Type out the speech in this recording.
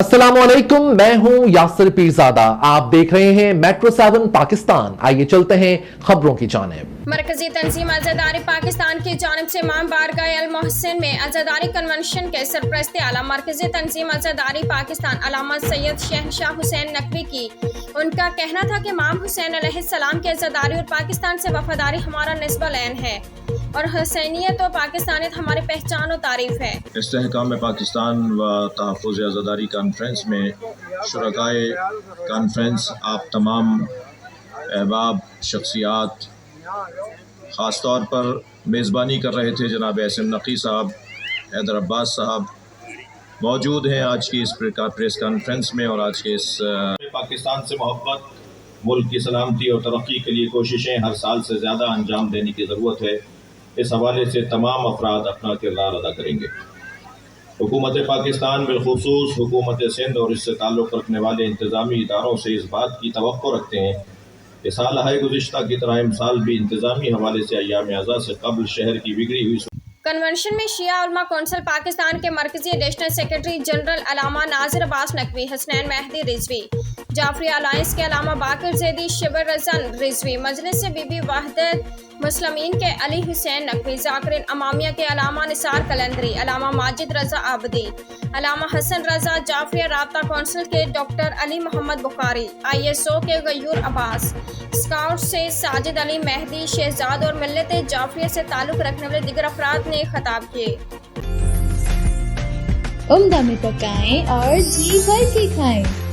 अस्सलामुअलैकुम, मैं हूं यासिर पीरजादा। आप देख रहे हैं मेट्रो 7 पाकिस्तान। आइए चलते हैं खबरों की जानिब। मरकजी तंजीम अज़ादारी पाकिस्तान की जानिब से इमाम बारगाह अल मोहसिन में अज़ादारी कन्वेंशन के सरपरस्ती आला मरकजी तंजीम अज़ादारी पाकिस्तान अल्लामा सैयद शहनशाह हुसैन नकवी की उनका कहना था कि इमाम हुसैन अलैहिस्सलाम की अज़ादारी और पाकिस्तान से वफादारी हमारा निस्बत ऐन है और हुसैनियत और पाकिस्तानियत हमारी पहचान और तारीफ है। इस्तेहकाम पाकिस्तान व तहफ़्फ़ुज़ अज़ादारी कॉन्फ्रेंस में शुरकाए कॉन्फ्रेंस आप तमाम अहबाब शख्सियात ख़ास तौर पर मेज़बानी कर रहे थे जनाब एहसन नक़वी साहब, हैदर अब्बास साहब मौजूद हैं आज की इस प्रेस कॉन्फ्रेंस में। और आज के इस पाकिस्तान से मोहब्बत, मुल्क की सलामती और तरक्की के लिए कोशिशें हर साल से ज़्यादा अंजाम देने की ज़रूरत है। इस हवाले से तमाम अफराद अपना किरदार अदा करेंगे। हुकूमत पाकिस्तान बिलखुसूस हुकूमत सिंध और इससे ताल्लुक़ रखने वाले इंतज़ामी इदारों से इस बात की तवक्को रखते हैं कि साल गुज़िश्ता की तरह इमसाल भी इंतज़ामी हवाले से अय्याम अज़ा से कबल शहर की बिगड़ी हुई कन्वेंशन में शिया उलमा कौंसिल पाकिस्तान के मरकजी एडिशनल सेक्रेटरी जनरल अल्लामा नाज़िर अब्बास नकवी, हसनैन मेहदी रिजवी, जाफरी अलायंस के अल्लामा बाकिर ज़ैदी, शिबर रज़न रिजवी, मजलिस से बीबी वहदत मुस्लिमीन के अली हुसैन नकवी, ज़ाकिरीन अमामिया के अल्लामा निसार कलंदरी, अल्लामा माजिद रज़ा आबदी, अल्लामा हसन रज़ा, जाफरिया राब्ता कौंसिल के डॉक्टर अली मोहम्मद बुखारी, ISO के गयूर अब्बास, स्काउट से साजिद अली मेहदी शहजाद और मिल्लत जाफरिया से ताल्लुक़ रखने वाले दीगर अफराद ने खिताब किए। उम्दा में पकाएं और जी भर के खाएं।